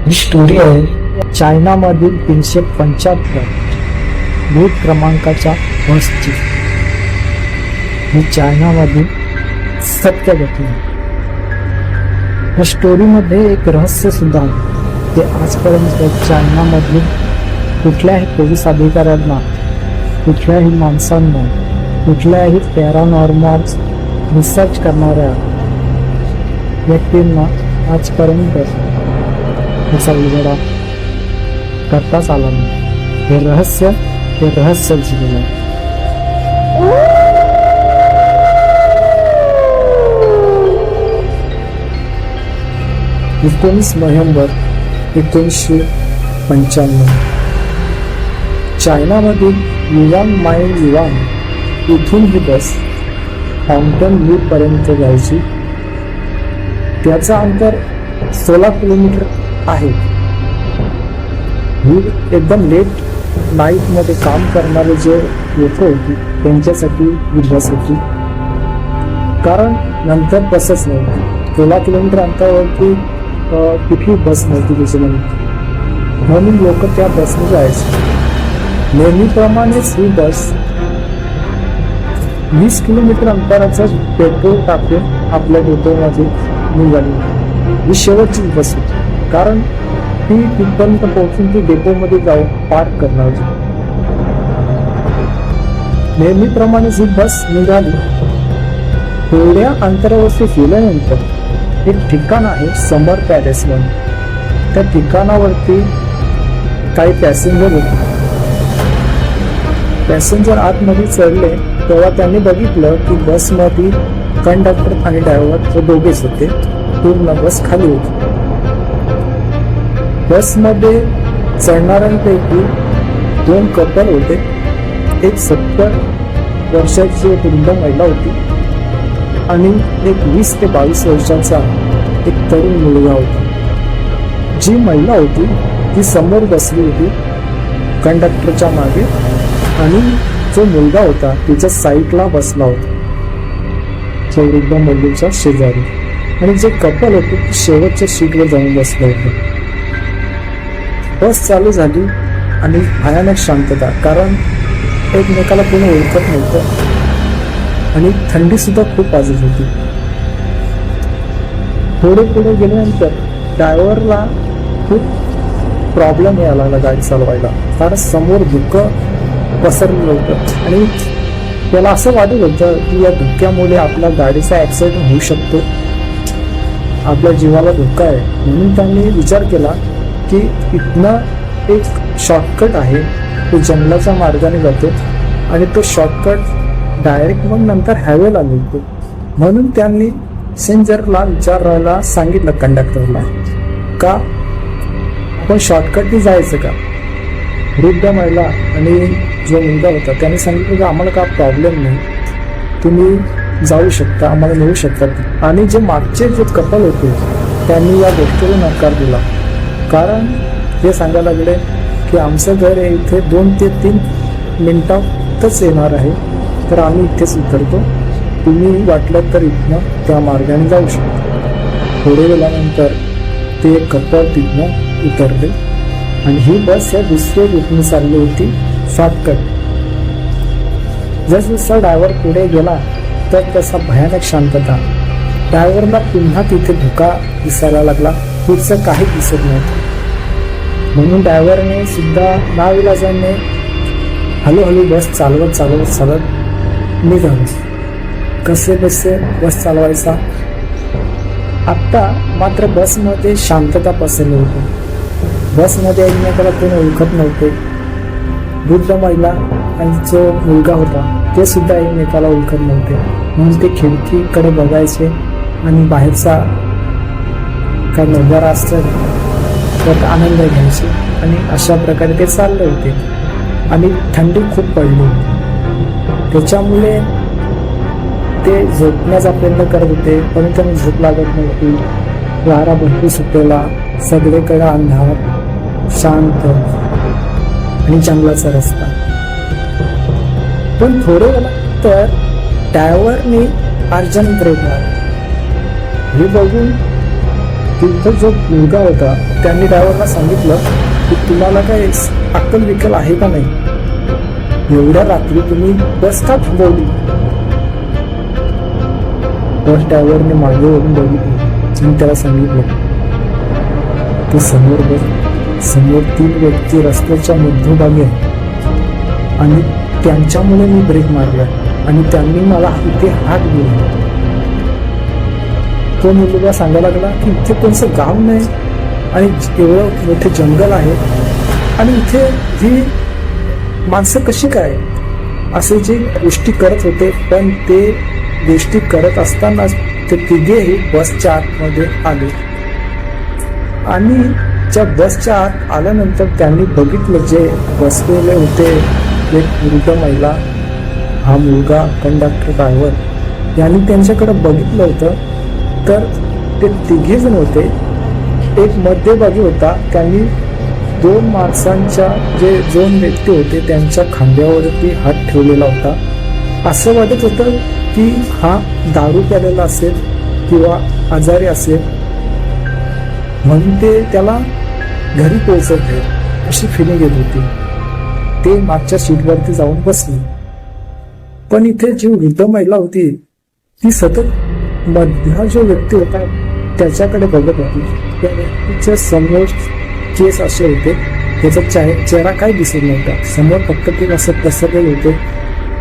ही story आहे चायनामधील 375 बूट क्रमांकाच्या बसची. ही चायनामधील सत्य घटना. या स्टोरीमध्ये एक रहस्य सुद्धा आहे. ते आजपर्यंत चायनामधील कुठल्याही पोलीस अधिकाऱ्यांना, कुठल्याही माणसांना, कुठल्याही पॅरानॉर्मल रिसर्च करणाऱ्या व्यक्तींना आजपर्यंत याचा उलगडा करताच आला नाही. हे रहस्य जीवन आहे. 19 नोव्हेंबर 1995 चायनामधील युआन इथून ही बस हाँगकाँग व्ह्यू पर्यंत जायची. त्याचं अंतर 16 किलोमीटर आहे. ही एकदम लेट नाईट मध्ये काम करणारे जे लोक होती त्यांच्यासाठी ही बस होती. कारण नंतर बसच नव्हती. 16 किलोमीटर अंतरावरती कुठली बस नव्हती त्याच्यामध्ये, म्हणून लोक त्या बसने जायचे. नेहमीप्रमाणेच ही बस 20 किलोमीटर अंतराचं पेट्रोल टाकून आपल्या डेपोमध्ये निघाली. ही शेवटची बस होती, कारण ती तिथपर्यंत पोहोचून ती डेपोमध्ये जाऊन पार्क करणार होती. नेहमीप्रमाणेच ही बस निघाली. थोड्या अंतरावरती गेल्यानंतर एक ठिकाण आहे समर पॅलेस म्हणून. त्या ठिकाणावरती काही पॅसेंजर होते. पॅसेंजर आतमध्ये चढले तेव्हा त्यांनी बघितलं की बसमध्ये कंडक्टर आणि ड्रायव्हर हे दोघेच होते. पूर्ण बस खाली होती. बसमध्ये चढणाऱ्यांपैकी 2 कपल होते. एक 70 वर्षाची एक वृद्ध महिला होती आणि एक 20 ते 22 वर्षाचा एक तरुण मुलगा होता. जी महिला होती ती समोर बसली होती कंडक्टरच्या मागे आणि जो मुलगा होता तिच्या साईडला बसला होता, जो वृद्ध महिलेच्या शेजारी. आणि जे कपल होते ते शेवटच्या सीटवर जाऊन बसले होते. बस चालू झाली आणि भयानक शांतता, कारण एकमेकाला कोणी ओळखत नव्हतं आणि थंडी सुद्धा खूप वाजत होती. थोडे पुढे गेल्यानंतर ड्रायव्हरला खूप प्रॉब्लेम यायला लागला गाडी चालवायला, कारण समोर धुकं पसरलेलं होतं आणि त्याला असं वाटत होतं की या धुक्यामुळे आपल्या गाडीचा ऍक्सिडेंट होऊ शकतो, आपल्या जीवाला धोका आहे. म्हणून त्यांनी विचार केला की इथनं एक शॉर्टकट आहे, तो जंगलाच्या मार्गाने जातो आणि तो शॉर्टकट डायरेक्ट मग नंतर हायवेला मिळतो. म्हणून त्यांनी पॅसेंजरला विचारायला सांगितलं कंडक्टरला का आपण शॉर्टकटने जायचं का. वृद्ध महिला आणि जो मुलगा होता त्याने सांगितलं की आम्हाला का प्रॉब्लेम नाही, तुम्ही जाऊ शकता, आम्हाला मिळू शकतात. आणि जे मागचे जे कपल होते त्यांनी या गोष्टीला नकार दिला, कारण ते सांगायला लागले की आमचं घर इथे 2 ते 3 मिनिटातच येणार आहे, तर आम्ही इथेच उतरतो, तुम्ही वाटलं तर इथनं त्या मार्गाने जाऊ शकता. थोडे वेळानंतर ते कपल तिथनं उतरले आणि ही बस या दुसऱ्या रूटने चालली होती, शॉर्टकट. जसजसा ड्रायव्हर पुढे गेला तर तसा भयानक शांतता. ड्रायव्हरला पुन्हा तिथे धोका दिसायला लागला, पुढचं काही दिसत नव्हतं. म्हणून ड्रायव्हरने सुद्धा नाविलाजाने हळूहळू बस चालवत निघालो. कसे बसे बस चालवायचा. आत्ता मात्र बसमध्ये शांतता पसरली होती. बसमध्ये एकमेकाला कोणी ओळखत नव्हते. वृद्ध महिला आणि जो मुलगा होता ते सुद्धा एकमेकाला ओळखत नव्हते. म्हणून ते खिडकीकडे बघायचे आणि बाहेरचा काय नजारा असतो त्यात आनंद घ्यायचे आणि अशा प्रकारे ते चालले होते. आणि थंडी खूप पडली होती, त्याच्यामुळे ते झोपण्याचा प्रयत्न करत होते पण त्यांना झोप लागत नव्हती. वारा भरपूर सुटलेला, सगळीकडे अंधार, शांत आणि जंगलाचा रस्ता. पण थोडे वेळानंतर ड्रायव्हरने अर्जंट ब्रेक मारला. हे बघून तिथं जो मुलगा होता त्यांनी ड्रायव्हरला सांगितलं की तुम्हाला काय अक्कल विकल आहे का नाही, एवढ्या रात्री तुम्ही बस का थांबवली. बस ड्रायव्हरने मागे वळून बघितलं आणि त्याला सांगितलं ते समोर 3 व्यक्ती रस्त्याच्या मध्यभागी आहे आणि त्यांच्यामुळे मी ब्रेक मारला आणि त्यांनी मला इथे हात दिला. तो मुलगा सांगायला लागला की इथे कोणतं गाव नाही आणि एवढं मोठे जंगल आहे आणि इथे ही माणसं कशी काय असे जे गोष्टी करत होते. पण ते गोष्टी करत असताना ते तिघेही बसच्या आतमध्ये आले आणि त्या बसच्या आत आल्यानंतर त्यांनी बघितलं जे बसलेले होते एक वृद्ध महिला, हा मुलगा कंडक्टर ड्रायव्हर यांनी त्यांच्याकडे बघितलं होतं. तर ते तिघे जण होते. एक मध्यभागी होता, त्यांनी 2 माणसांच्या जे 2 व्यक्ती होते त्यांच्या खांद्यावरती हात ठेवलेला होता. असं वाटत होतं की हा दारू प्यालेला असेल किंवा आजारी असेल म्हणून ते त्याला घरी पोहोचवते अशी फिलिंग येत होती. ते मागच्या सीटवरती जाऊन बसले. पण इथे जी वृद्ध महिला होती ती सतत मधला जो व्यक्ती होता त्याच्याकडे बघत होती. त्या व्यक्तीच्या समोर केस असे होते, त्याचा चेहरा काही दिसत नव्हता. समोर फक्त ते असं पसरलेले होते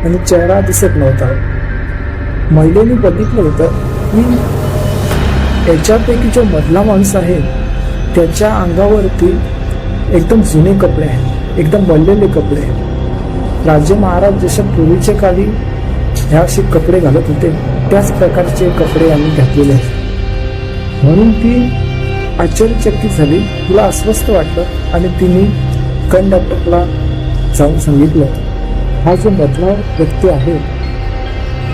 आणि चेहरा दिसत नव्हता. महिलेने बघितलं होतं की याच्यापैकी जो मधला माणूस आहे त्याच्या अंगावरती एकदम जुने कपडे आहेत, एकदम बनलेले कपडे आहेत. राजे महाराज जसे पूर्वीच्या काळी ह्या असे कपडे घालत होते त्याच प्रकारचे कपडे आम्ही घातलेले आहेत. म्हणून ती आश्चर्यचकित झाली, तिला अस्वस्थ वाटलं आणि तिने कंडक्टरला जाऊन सांगितलं हा जो मधला व्यक्ती आहे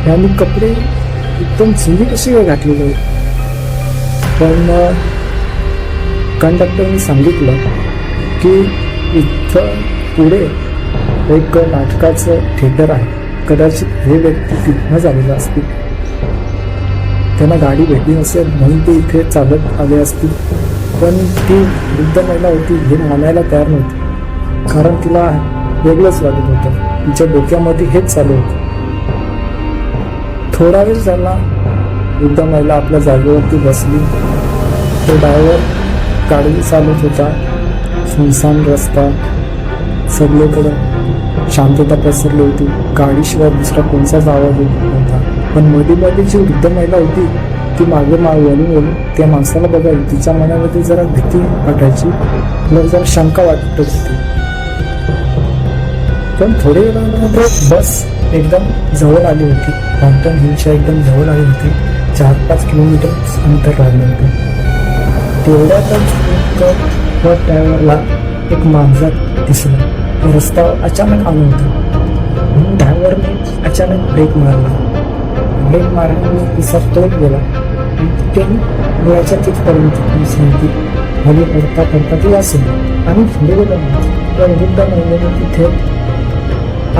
त्यांनी कपडे एकदम जुने कसे काय घातलेले आहेत. पण कंडक्टरने सांगितलं की इथं पुढे एक नाटकाचं थिएटर आहे, कदाचित हे व्यक्ती तिथनं झालेलं असतील, त्यांना गाडी भेटली नसेल म्हणून ते इथे चालत आले असतील. पण ती वृद्ध महिला होती हे मानायला तयार नव्हती, कारण तिला वेगळंच वाटत होतं. तिच्या डोक्यामध्ये हेच चालू होतं. थोडा वेळ झाला, वृद्ध महिला आपल्या जागेवरती बसली. तो ड्रायव्हर गाडी चालवत होता. सुनसान रस्ता, सगळीकडं शांतता पसरली होती. गाडीशिवाय दुसरा कोणताच आवाज येत नव्हता. पण मध्ये जी वृद्ध महिला होती ती मागे वळून त्या माणसाला बघायला तिच्या मनामध्ये जरा भीती वाटायची, मग जरा शंका वाटत होती. पण थोडे वेळानंतर बस एकदम जवळ आली होती. पॉम्प्टन हिलच्या एकदम जवळ आली होती. 4-5 किलोमीटर अंतर राहिलं होतं. तेवढ्यातच बस ड्रायव्हरला एक मांजर दिसलं. रस्ता अचानक आला होता म्हणून ड्रायव्हरने अचानक ब्रेक मारल्यामुळे तिचा तोल गेला आणि ते डोळ्याच्या तिथपर्यंत सांगते खाली पडता ती असेल आणि पुढे गेलं. त्या वृद्ध महिलेने तिथे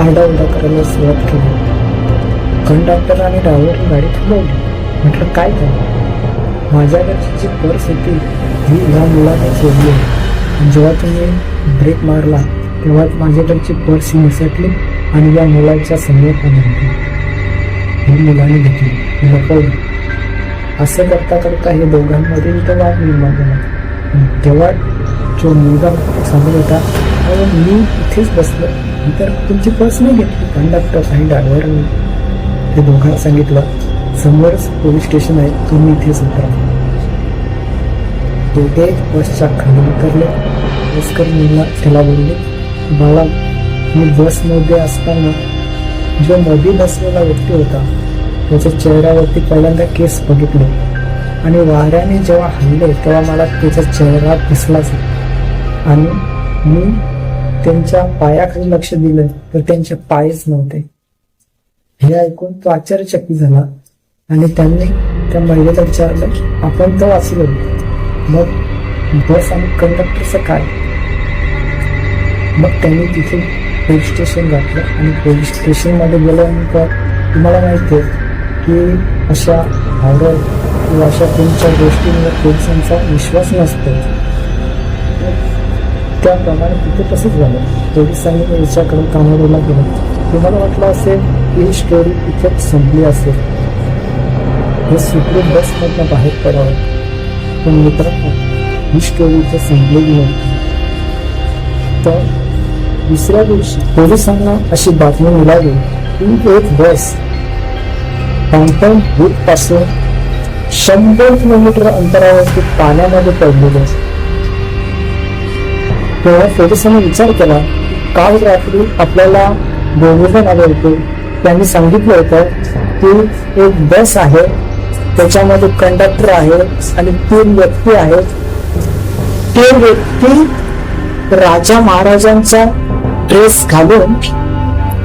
आरडाओरडा करायला सुरुवात केली. कंडक्टर आणि ड्रायव्हरने गाडी थांबवली. म्हटलं काय झालं, माझ्याकडची जी पर्स होती ही या मुलाने चोरली आहे. जेव्हा तुम्ही ब्रेक मारला तेव्हा माझ्याकडची पर्स ही निसटली आणि या मुलाच्या समोर पण होती. ही मुलाने घेतली, लपवली. असं करता हे दोघांमध्ये इथं वाद निर्माण झाला. तेव्हा जो मुलगा सांगत होता मी इथेच बसलो, तर तुमची पर्स नाही घेतली. कंडक्टर आणि ड्रायव्हरने ते दोघांना सांगितलं समोरच पोलीस स्टेशन आहे, तुम्ही इथेच उतरा. दोघे बसच्या खाली उतरले. बसकर मुलगा त्याला बोलले मला मी बसमध्ये असताना जो मध्ये बसलेला व्यक्ती होता त्याच्या चेहऱ्यावरती पहिल्यांदा केस बघितले आणि वाऱ्याने जेव्हा हल्ले तेव्हा मला त्याचा चेहरा दिसलाच आणि मी त्यांच्या पायाकडे लक्ष दिलं तर त्यांचे पायच नव्हते. हे ऐकून तो आश्चर्यचकित झाला आणि त्यांनी त्या महिलेला विचारलं आपण तर वाचलो, मग बस आणि कंडक्टरचं काय. मग त्यांनी तिथे पोलीस स्टेशन घातलं आणि पोलीस स्टेशनमध्ये गेल्यानंतर तुम्हाला माहिती आहे की अशा हॉरर किंवा अशा कोणत्या गोष्टींवर पोलिसांचा विश्वास नसतो. त्याप्रमाणे तिथे तसंच झालं. पोलिसांनी याच्याकडे कामाला गेलं. तुम्हाला वाटलं असेल की ही स्टोरी इथे संपली असेल, हे सुटून बसमधनं बाहेर पडावं, पण मित्रांनो ही स्टोरी इथे संपलेली नव्हती. तर दुसऱ्या दिवशी पोलिसांना अशी बातमी मिळाली की एक बस डाउनटाउन बीच पासून 100 किलोमीटर अंतरावरती पाण्यामध्ये पडलेली आहे. तेव्हा पोलिसांनी विचार केला, काल रात्री आपल्याला दोघेजण आले होते, त्यांनी सांगितलं होतं की एक बस आहे, त्याच्यामध्ये कंडक्टर आहे आणि 3 व्यक्ती आहेत. ते व्यक्ती राजा महाराजांचा ड्रेस घालून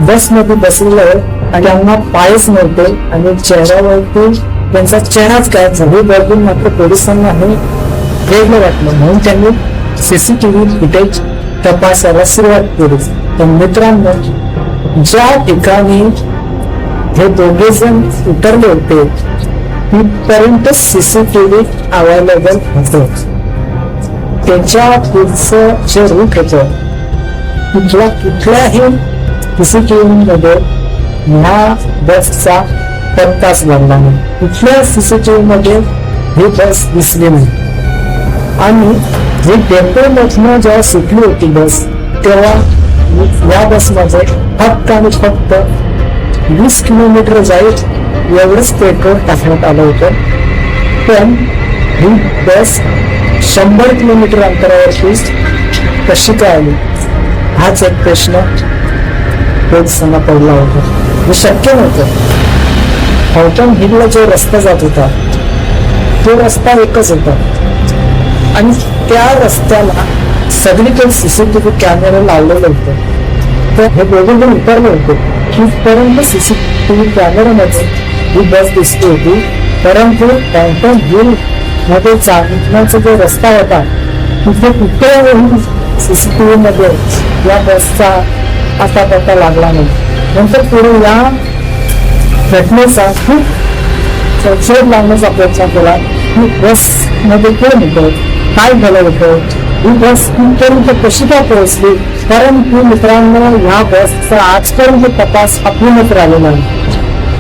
बसमध्ये बसलेले आहेत आणि त्यांना पायच नव्हते आणि चेहऱ्यावरती त्यांचा चेहराच गायब झाला. बघून मात्र पोलिसांना हे वेगळं वाटलं, म्हणून त्यांनी सीसीटीव्ही फुटेज तपासायला सुरुवात केली. तर मित्रांनो, ज्या ठिकाणी हे दोघे जण उतरले होते तिथपर्यंत सीसीटीव्ही अवेलेबल होतं. त्याच्या पुढचं जे रूट होतं तिथल्या कुठल्याही सीसीटीव्ही मध्ये ह्या बसचा पत्ताच लागला नाही. कुठल्या सीसीटीव्ही मध्ये ही बस दिसली नाही. आणि ही डेपोमधनं जेव्हा सुटली होती बस, तेव्हा या बसमध्ये फक्त आणि फक्त 20 किलोमीटर जाईल एवढंच पेट्रोल टाकण्यात आलं होतं. पण ही बस 100 किलोमीटर अंतरावरती कशी काय आली, हाच एक प्रश्न पोलिसांना पडला होता. हे शक्य नव्हतं. हॉटन हिलला जो रस्ता जात होता तो रस्ता एकच होता आणि त्या रस्त्याला सगळीकडे सीसीटीव्ही कॅमेरा लावलेलं होतं. तर हे दोघे जण उतरले होते तिथपर्यंत सीसीटीव्ही कॅमेरामध्ये ही बस दिसली होती. परंतु हॉटन हिल मध्ये जाण्याचा जो रस्ता होता तिथे कुठेही सीसीटीव्ही मध्ये या बसचा असा पत्ता लागला नाही. नंतर पुढे या घटनेचा खूप शोध लावण्याचा प्रयत्न केला की बस मध्ये कोण होतं, काय झालं होतं, ही बस कुठपर्यंत कशी काय पोहोचली. परंतु मित्रांनो, ह्या बसचा आजपर्यंत तपास पूर्णच राहिलेला नाही.